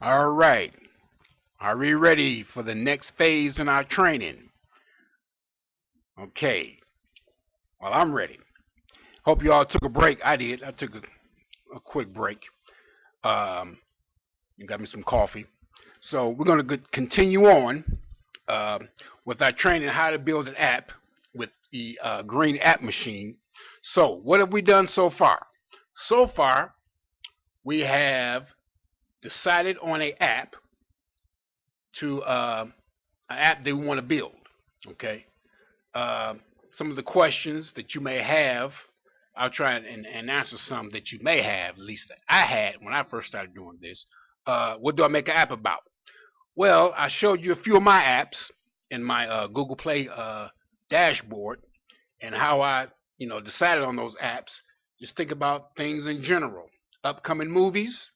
All right. Are we ready for the next phase in our training? Okay. Well, I'm ready. Hope you all took a break. I did. I took a quick break. Um, you got me some coffee. So we're going to continue on uh, with our training how to build an app with the green app machine. So what have we done so far? So far, we have decided on an app that we want to build. Okay. Uh, some of the questions that you may have, I'll try and answer some that you may have, at least that I had when I first started doing this. What do I make an app about? Well, I showed you a few of my apps in my Google Play dashboard and how I, decided on those apps. Just think about things in general: upcoming movies,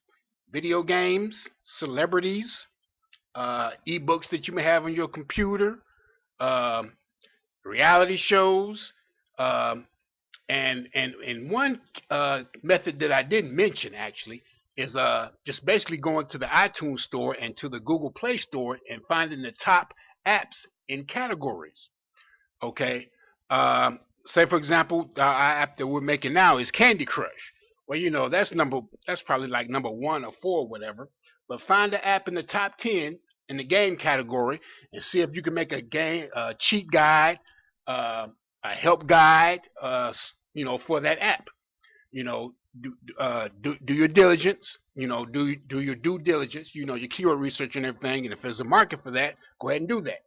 video games, celebrities, ebooks that you may have on your computer, um, reality shows, um, and one method that I didn't mention actually is just basically going to the iTunes store and to the Google Play store and finding the top apps in categories. Okay, say for example, our app that we're making now is Candy Crush. Well, that's probably like number 1 or 4, or whatever. But find the app in the top 10 in the game category and see if you can make a game cheat guide, a help guide, for that app. You know, do your diligence. Do your due diligence. Your keyword research and everything. And if there's a market for that, go ahead and do that.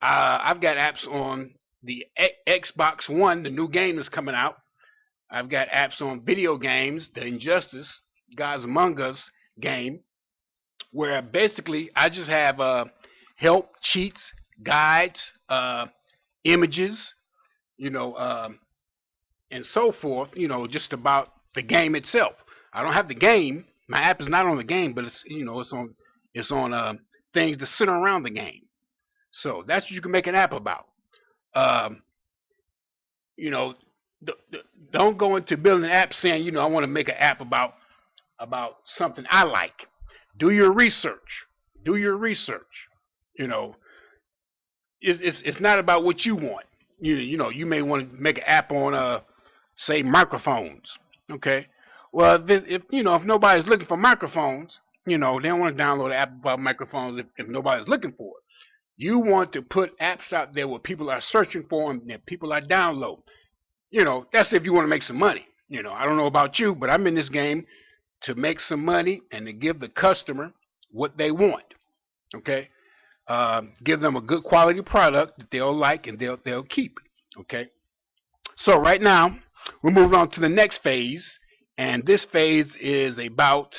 I've got apps on the Xbox One. The new game is coming out. I've got apps on video games, the Injustice, Gods Among Us game, where basically I just have help, cheats, guides, images, you know, and so forth. Just about the game itself. I don't have the game. My app is not on the game, but it's on things that sit around the game. So that's what you can make an app about. Um, you know, don't go into building an app saying, I want to make an app about something I like. Do your research. Do your research. You know, it's not about what you want. You may want to make an app on say microphones. Okay. Well, if nobody's looking for microphones, they don't want to download an app about microphones if nobody's looking for it. You want to put apps out there where people are searching for them and people are downloading. That's if you want to make some money. I don't know about you, but I'm in this game to make some money and to give the customer what they want. Okay, give them a good quality product that they'll like and they'll keep. Okay, so right now we're moving on to the next phase, and this phase is about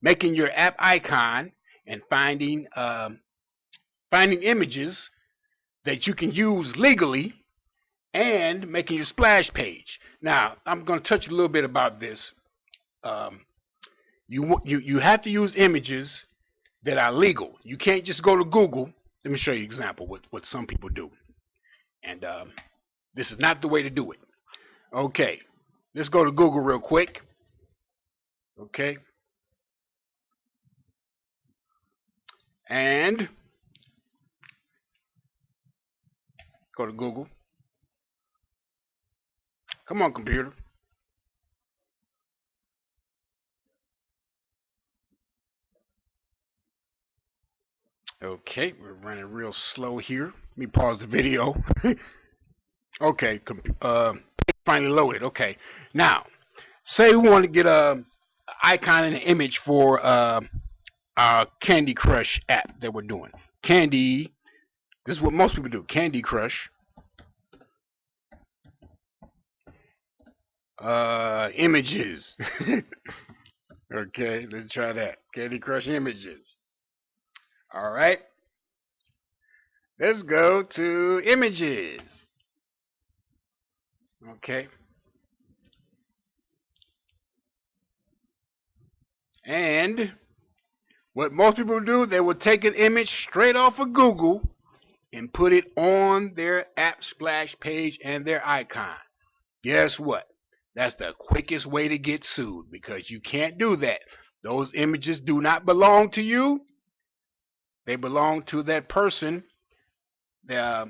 making your app icon and finding images that you can use legally and making your splash page. Now, I'm going to touch a little bit about this. Um, you have to use images that are legal. You can't just go to Google. Let me show you an example what some people do. And this is not the way to do it. Okay, let's go to Google real quick. Okay. And go to Google. Come on, computer. Okay, we're running real slow here. Let me pause the video. Okay, finally loaded. Okay, now say we want to get a icon and an image for our Candy Crush app that we're doing. Candy. This is what most people do. Candy Crush. Images. Okay, let's try that. Candy Crush images. All right. Let's go to images. Okay. And what most people do, they will take an image straight off of Google and put it on their app splash page and their icon. Guess what? That's the quickest way to get sued because you can't do that. Those images do not belong to you. They belong to that person that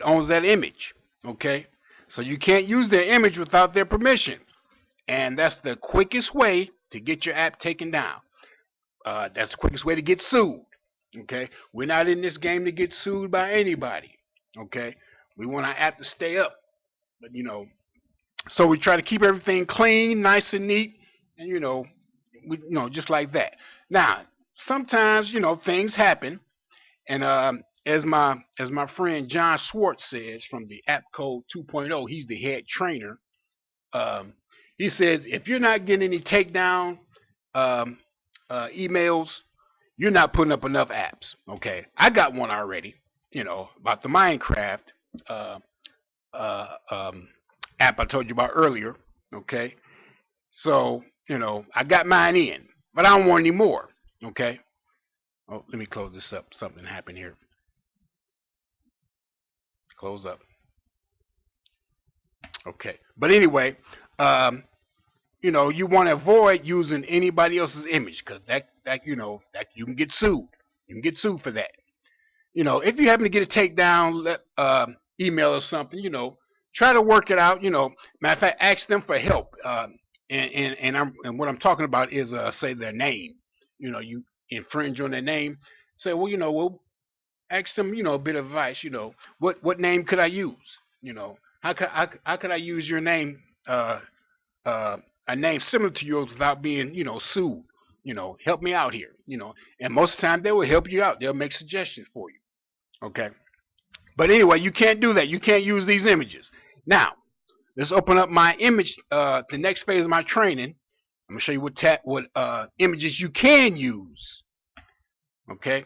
owns that image. Okay? So you can't use their image without their permission. And that's the quickest way to get your app taken down. That's the quickest way to get sued. Okay? We're not in this game to get sued by anybody. Okay? We want our app to stay up. But, so we try to keep everything clean, nice and neat, and, just like that. Now, sometimes, things happen. And as my friend John Swartz says from the App Code 2.0, he's the head trainer. He says if you're not getting any takedown emails, you're not putting up enough apps. Okay, I got one already. About the Minecraft app I told you about earlier. Okay, so I got mine in, but I don't want any more. Okay. Oh, let me close this up. Something happened here. Close up. Okay. But anyway, you want to avoid using anybody else's image because that you can get sued. You can get sued for that. If you happen to get a takedown email or something, try to work it out. Matter of fact, ask them for help. And what I'm talking about is say their name. You infringe on their name. Say, well, we'll ask them, a bit of advice. What name could I use? How could I use your name, a name similar to yours without being, sued? Help me out here. And most of the time they will help you out. They'll make suggestions for you. Okay. But anyway, you can't do that. You can't use these images. Now, let's open up my image. The next phase of my training. I'm gonna show you what images you can use. Okay.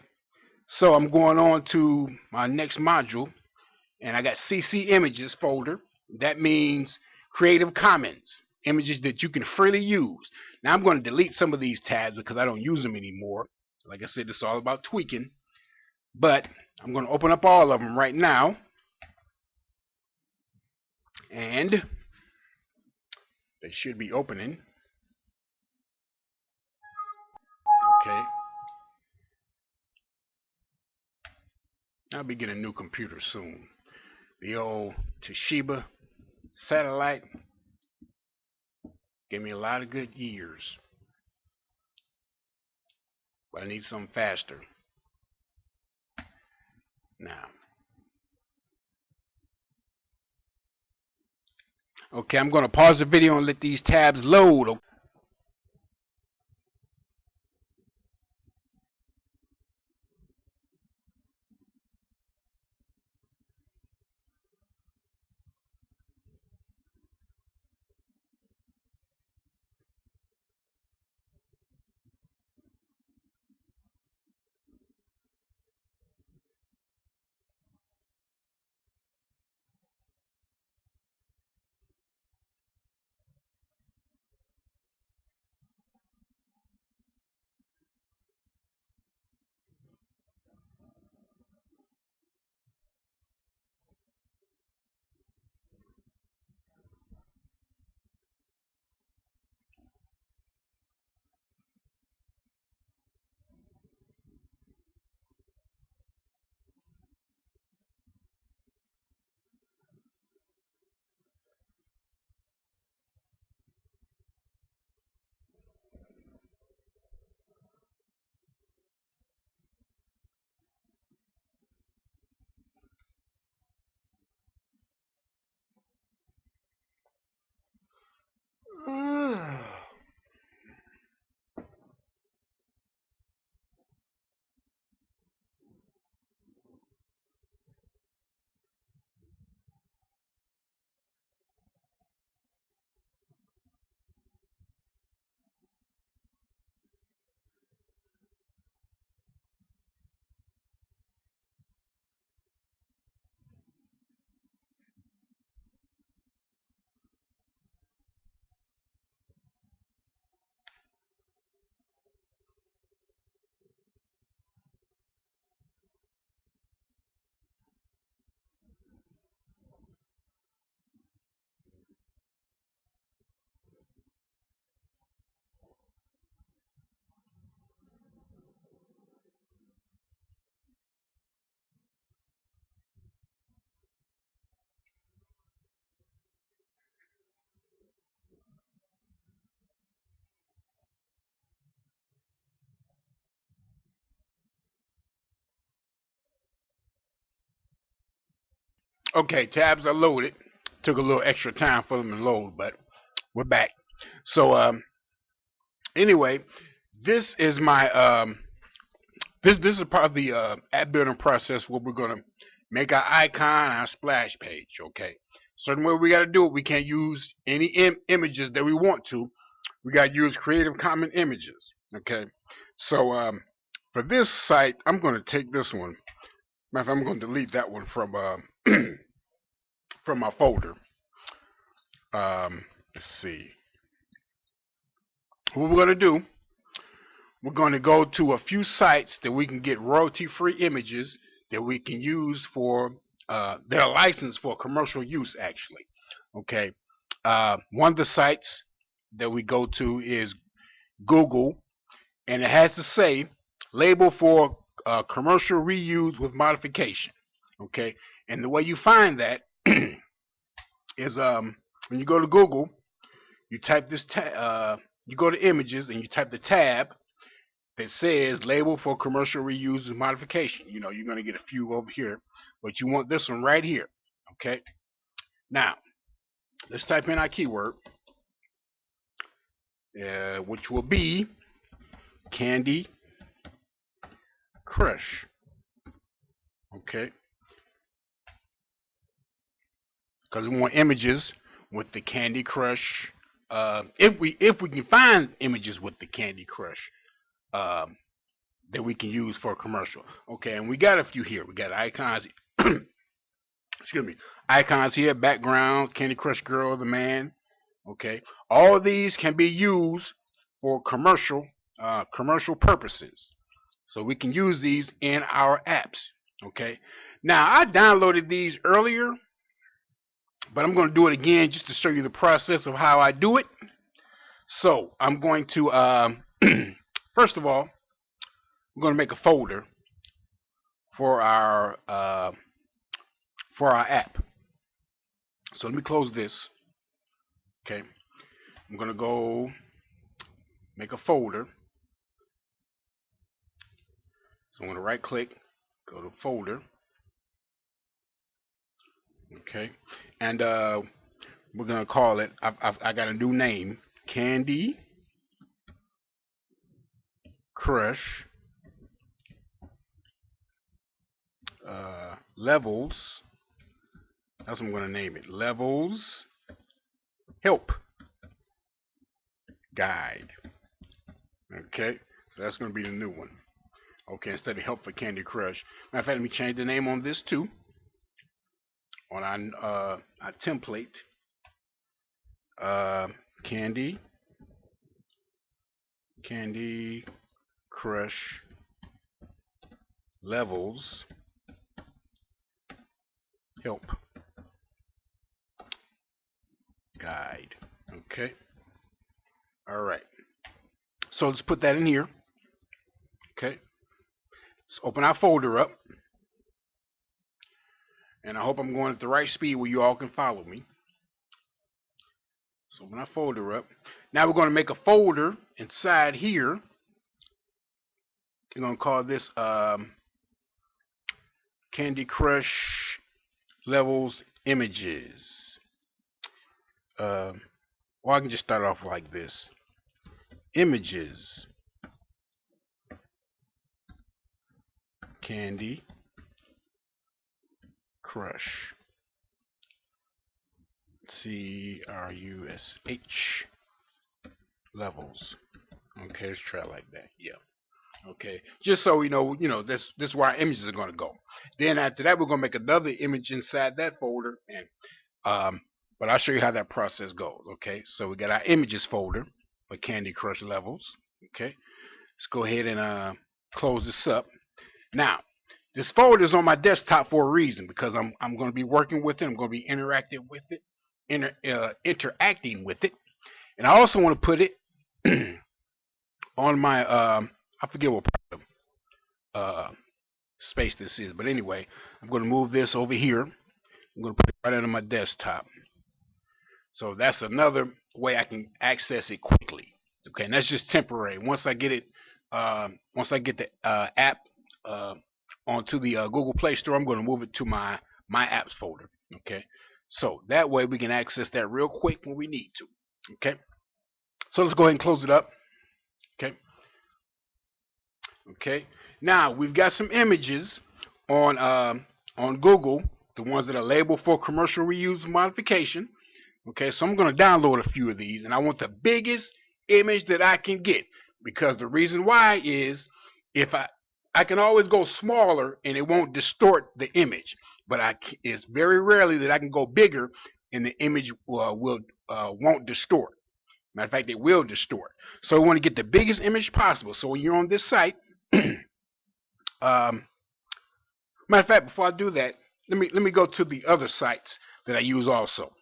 So I'm going on to my next module, and I got CC images folder. That means Creative Commons, images that you can freely use. Now I'm going to delete some of these tabs because I don't use them anymore. Like I said, it's all about tweaking. But I'm going to open up all of them right now. And they should be opening. Okay. I'll be getting a new computer soon. The old Toshiba satellite gave me a lot of good years. But I need something faster. Now. Okay, I'm going to pause the video and let these tabs load. Okay, tabs are loaded. Took a little extra time for them to load, but we're back. So anyway, this is my this is part of the app building process where we're gonna make our icon, our splash page. Okay, certain way we got to do it. We can't use any images that we want to. We got to use Creative Commons images. Okay, so for this site, I'm going to take this one. Matter of fact, I'm going to delete that one from from my folder. Let's see. What we're going to do, we're going to go to a few sites that we can get royalty-free images that we can use for, that are licensed for commercial use, actually. Okay. One of the sites that we go to is Google, and it has to say label for commercial reuse with modification. Okay. And the way you find that is when you go to Google, you type this you go to images and you type the tab that says label for commercial reuse with modification. You know, you're going to get a few over here, but you want this one right here. Okay. Now, let's type in our keyword, which will be Candy Crush. Okay. Because we want images with the Candy Crush. If we can find images with the Candy Crush that we can use for a commercial. Okay, and we got a few here. We got icons. Excuse me. Icons here, background, Candy Crush girl, the man. Okay, all of these can be used for commercial purposes. So we can use these in our apps. Okay. Now I downloaded these earlier, but I'm going to do it again just to show you the process of how I do it. So I'm going to first of all, we're going to make a folder for our app. So let me close this. Okay, I'm going to go make a folder. So I'm going to right click, go to folder. Okay, and we're going to call it, I got a new name, Candy Crush Levels. That's what I'm going to name it. Levels Help Guide. Okay, so that's going to be the new one. Okay, instead of Help for Candy Crush. Matter of fact, let me change the name on this too. On our template, Candy Crush Levels Help Guide. Okay. All right. So let's put that in here. Okay. Let's open our folder up. And I hope I'm going at the right speed where you all can follow me. So open our folder up. Now we're going to make a folder inside here. We're going to call this Candy Crush Levels Images. Or I can just start off like this. Images. Candy Crush. CRUSH levels. Okay, let's try it like that. Yeah. Okay. Just so we know, this is where our images are going to go. Then after that, we're going to make another image inside that folder, and but I'll show you how that process goes. Okay. So we got our images folder for Candy Crush levels. Okay. Let's go ahead and close this up. Now, this folder is on my desktop for a reason, because I'm going to be working with it. I'm going to be interacting with it, and I also want to put it on my I forget what part of space this is, but anyway, I'm going to move this over here. I'm going to put it right under my desktop. So that's another way I can access it quickly. Okay, and that's just temporary. Once I get it, once I get the app onto the Google Play Store, I'm going to move it to my my apps folder. Okay, so that way we can access that real quick when we need to. Okay, so let's go ahead and close it up. Okay, okay. Now we've got some images on Google, the ones that are labeled for commercial reuse modification. Okay, so I'm going to download a few of these, and I want the biggest image that I can get, because the reason why is if I can always go smaller and it won't distort the image, but it's very rarely that I can go bigger and the image won't distort. Matter of fact, it will distort. So we want to get the biggest image possible. So when you're on this site, matter of fact, before I do that, let me go to the other sites that I use also.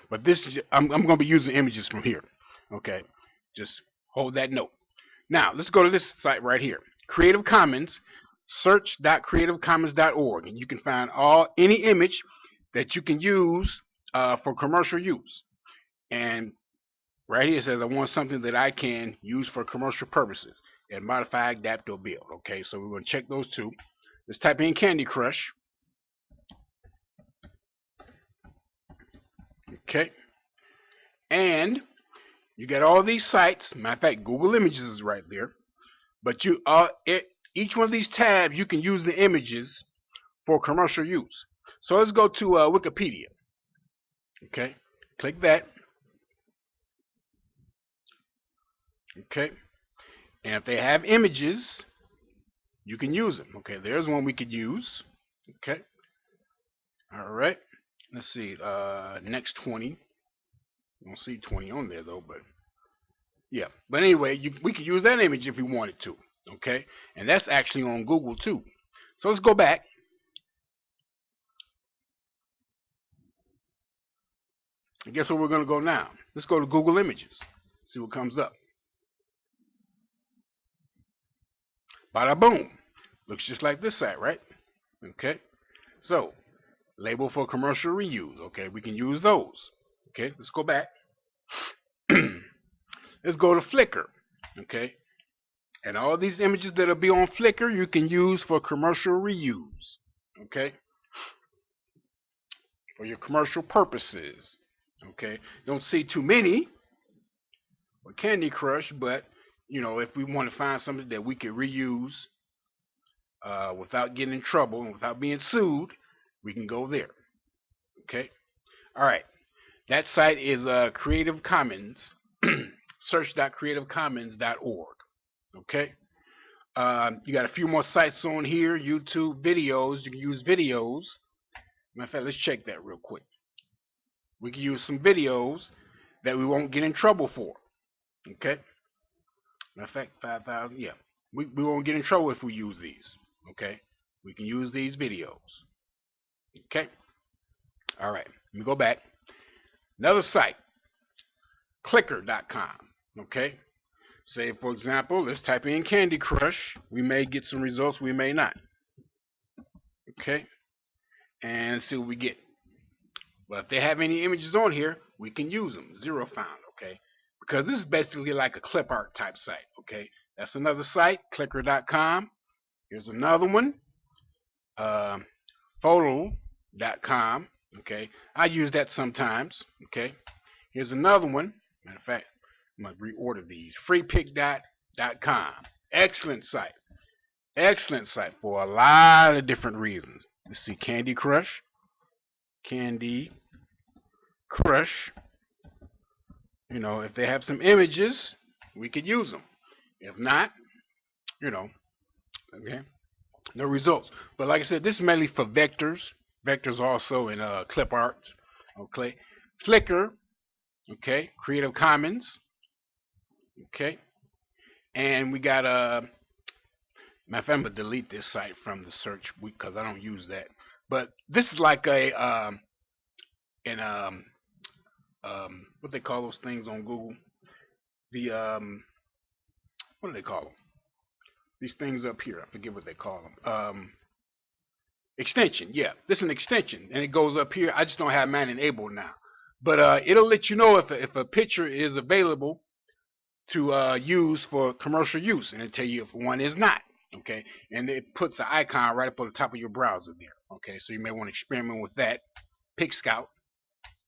But this is, I'm going to be using images from here. Okay, just hold that note. Now let's go to this site right here, Creative Commons. Search.creativecommons.org, and you can find any image that you can use for commercial use. And right here it says I want something that I can use for commercial purposes and modify, adapt, or build. Okay, so we're going to check those two. Let's type in Candy Crush. Okay, and you got all these sites. Matter of fact, Google Images is right there. But each one of these tabs, you can use the images for commercial use. So let's go to Wikipedia. Okay, click that. Okay, and if they have images, you can use them. Okay, there's one we could use. Okay, all right. Let's see. Next 20. I don't see 20 on there though, but yeah. But anyway, we could use that image if we wanted to. Okay, and that's actually on Google too. So let's go back. And guess where we're going to go now? Let's go to Google Images. See what comes up. Bada boom. Looks just like this site, right? Okay. So, label for commercial reuse. Okay, we can use those. Okay, let's go back. Let's go to Flickr. Okay. And all these images that'll be on Flickr, you can use for commercial reuse. Okay. For your commercial purposes. Okay. Don't see too many with Candy Crush, but you know, if we want to find something that we can reuse without getting in trouble and without being sued, we can go there. Okay. All right. That site is Creative Commons. Search.creativecommons.org. Okay. You got a few more sites on here. YouTube videos. You can use videos. Matter of fact, let's check that real quick. We can use some videos that we won't get in trouble for. Okay. Matter of fact, 5,000. Yeah. We won't get in trouble if we use these. Okay. We can use these videos. Okay. All right. Let me go back. Another site. Clicker.com. Okay. Say, for example, let's type in Candy Crush. We may get some results. We may not. Okay. And see what we get. But if they have any images on here, we can use them. Zero found. Okay. Because this is basically like a clip art type site. Okay. That's another site. Clicker.com. Here's another one. Photo.com. Okay. I use that sometimes. Okay. Here's another one. Matter of fact, I'm going to reorder these. Freepick.com. Excellent site. Excellent site for a lot of different reasons. Let's see. Candy Crush. Candy Crush. You know, if they have some images, we could use them. If not, you know, okay, no results. But like I said, this is mainly for vectors. Vectors also in clip art. Okay. Flickr. Okay. Creative Commons. Okay. And we got matter of fact, I'm gonna delete this site from the search because I don't use that. But this is like a what they call those things on Google? The what do they call them? These things up here, I forget what they call them. Extension, yeah. This is an extension, and it goes up here. I just don't have mine enabled now, but it'll let you know if a picture is available to use for commercial use, and it'll tell you if one is not. Okay, and it puts the icon right up on the top of your browser there. Okay, so you may want to experiment with that. Pick Scout,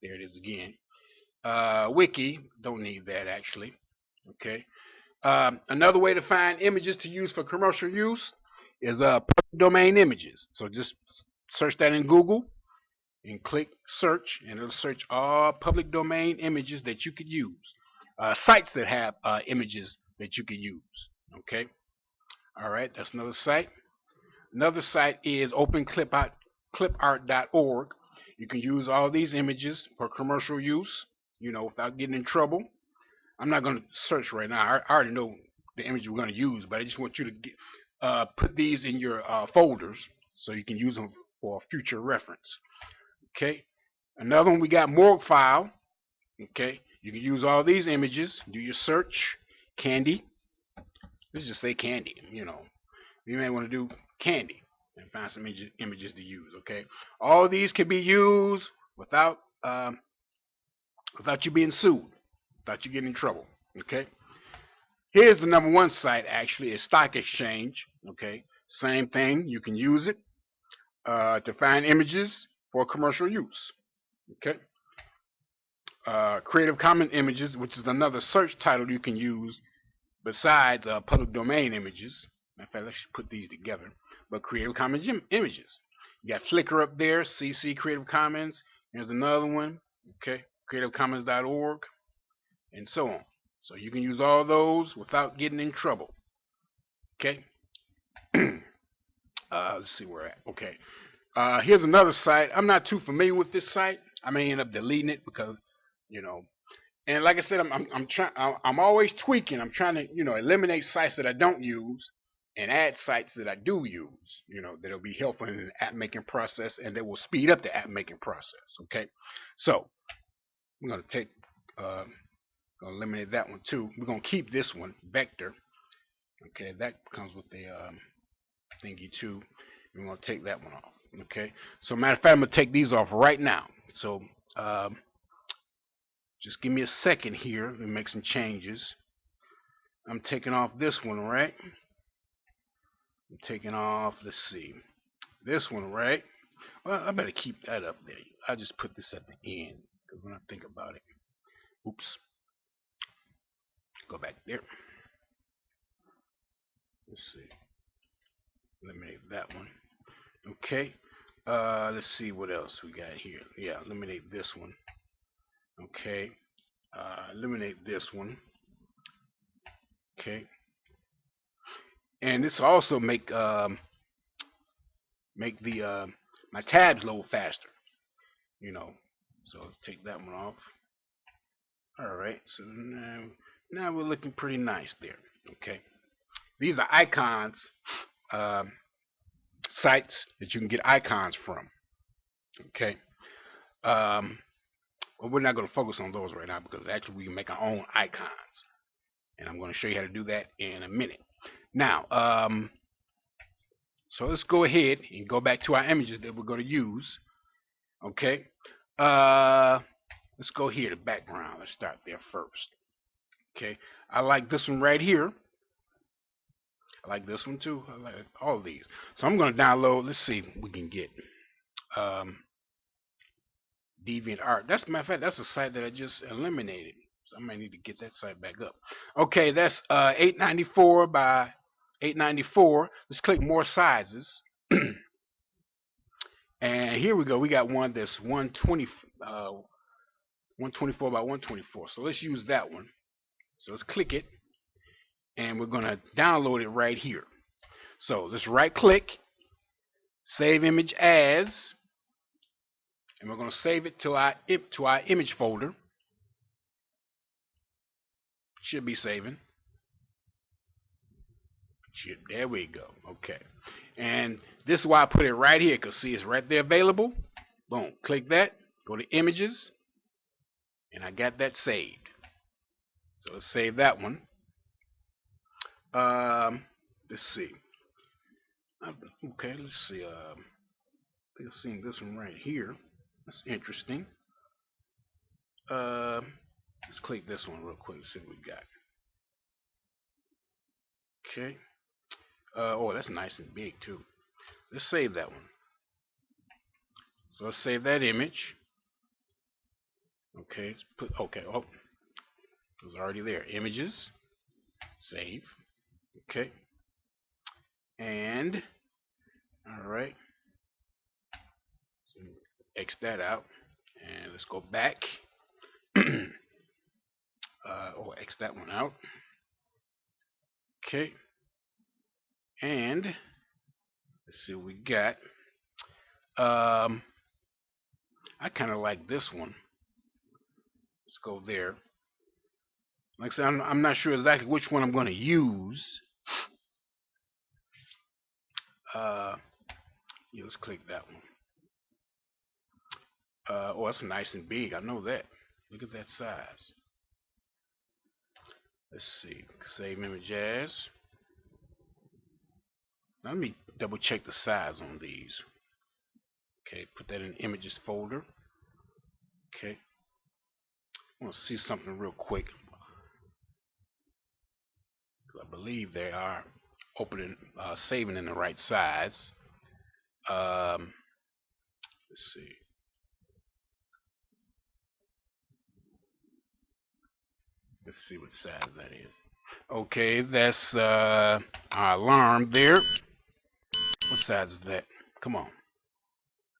there it is again. Wiki, don't need that actually. Okay, another way to find images to use for commercial use is public domain images. So just search that in Google and click search, and it'll search all public domain images that you could use. Sites that have images that you can use. Okay, all right, that's another site. Another site is openclipart.org. You can use all these images for commercial use, without getting in trouble. I'm not going to search right now. I already know the image we're going to use, but I just want you to put these in your folders so you can use them for future reference. Okay. Another one, we got morgue file. Okay. You can use all these images. Do your search. Candy. Let's just say candy. You may want to do candy and find some images to use. Okay. All these can be used without you being sued, without you getting in trouble. Okay. Here's the number one site. Actually, is Stock Exchange. Okay. Same thing. You can use it to find images for commercial use. Okay. Creative Commons images, which is another search title you can use besides public domain images. In fact, let's put these together. But Creative Commons images. You got Flickr up there, CC Creative Commons. Here's another one. Okay. CreativeCommons.org, and so on. So you can use all those without getting in trouble. Okay. Let's see where we're at. Okay. Here's another site. I'm not too familiar with this site. I may end up deleting it because, and like I said, I'm always tweaking. I'm trying to, eliminate sites that I don't use and add sites that I do use, that'll be helpful in the app making process and that will speed up the app making process. Okay. So we're going to take, eliminate that one too. We're going to keep this one, vector. Okay, that comes with the thingy too. We're going to take that one off. Okay, so matter of fact, I'm going to take these off right now. So just give me a second here to make some changes. I'm taking off this one, right? I'm taking off, let's see, this one, right? Well, I better keep that up there. I'll just put this at the end because when I think about it, oops, go back there. Let's see, eliminate that one. Okay, let's see what else we got here. Yeah, eliminate this one. Okay, eliminate this one. Okay, and this also make the my tabs load faster. So let's take that one off. All right, so now we're looking pretty nice there. Okay, these are icons, sites that you can get icons from. Okay, well, we're not going to focus on those right now because actually we can make our own icons, and I'm going to show you how to do that in a minute. Now, so let's go ahead and go back to our images that we're going to use. Okay, let's go here to background. Let's start there first. Okay, I like this one right here. I like this one too. I like all of these. So I'm going to download. Let's see if we can get DeviantArt. That's, matter of fact, that's a site that I just eliminated. So I might need to get that site back up. Okay, that's 894 by 894. Let's click more sizes. And here we go. We got one that's 124 by 124. So let's use that one. So let's click it. And we're going to download it right here. So let's right click, save image as, and we're going to save it to our image folder. Should be saving. There we go. Okay. And this is why I put it right here, because see, it's right there available. Boom. Click that. Go to images. And I got that saved. So let's save that one. Let's see. Okay, let's see. I think I've seen this one right here. That's interesting. Let's click this one real quick and see what we got. Okay. Oh, that's nice and big too. Let's save that one. So let's save that image. Okay, let's put, okay, oh, it was already there. Images, save. Okay, and all right, so X that out, and let's go back. Or X that one out. Okay, and let's see what we got. I kind of like this one. Let's go there. Like I said, I'm not sure exactly which one I'm going to use. Yeah, let's click that one. Oh, that's nice and big. I know that. Look at that size. Let's see. Save image as. Now, let me double check the size on these. Okay, put that in images folder. Okay. I want to see something real quick. I believe they are opening, saving in the right size. Let's see. Let's see what size that is. Okay, that's our alarm there. What size is that? Come on.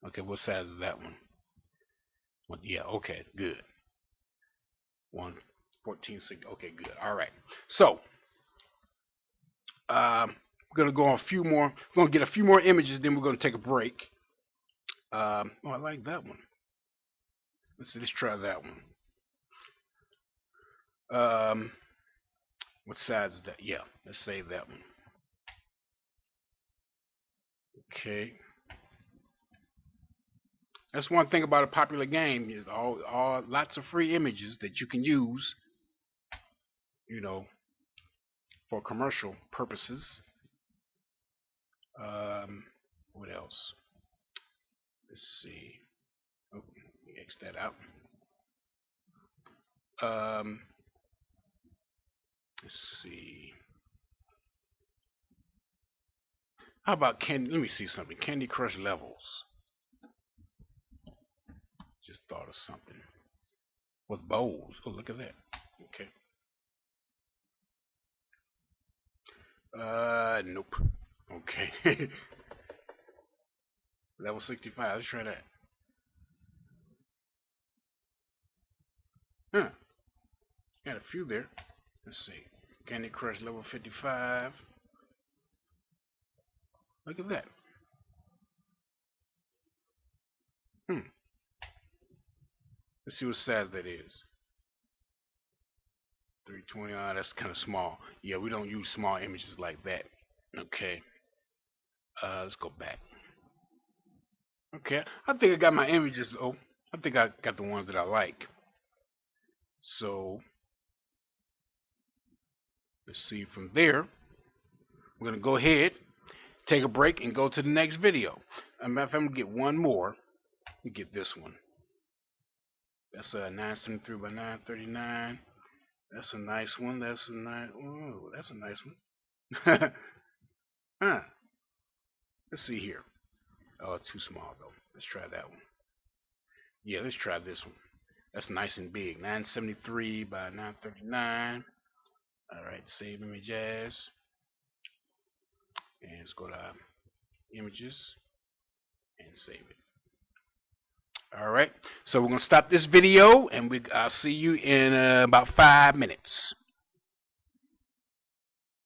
Okay, what size is that one? Well, yeah, okay, good. 1:14:6. Okay, good. All right. So, we're gonna go on a few more. We're gonna get a few more images, then we're gonna take a break. Oh, I like that one. Let's see. Let's try that one. What size is that? Yeah, let's save that one. Okay. That's one thing about a popular game is all lots of free images that you can use, you know, for commercial purposes. What else? Let's see. Oh, let me X that out. Let's see. How about Candy? Let me see something. Candy Crush levels. Just thought of something. With bows. Oh, look at that. Okay. Nope. Okay. Level 65. Let's try that. Huh. Got a few there. Let's see. Candy Crush level 55. Look at that. Let's see what size that is. 320. That's kind of small. Yeah, we don't use small images like that. Okay. Let's go back. Okay. I think I got my images. Oh, I think I got the ones that I like. So let's see from there. We're gonna go ahead, take a break, and go to the next video. I'm gonna get one more. Let me get this one. That's a 973 by 939. That's a nice one. That's a nice. Oh, that's a nice one. Huh. Let's see here. Oh, it's too small though. Let's try that one. Yeah, let's try this one. That's nice and big. 973 by 939. All right, save image as. And let's go to images and save it. All right, so we're going to stop this video, and I'll see you in about 5 minutes.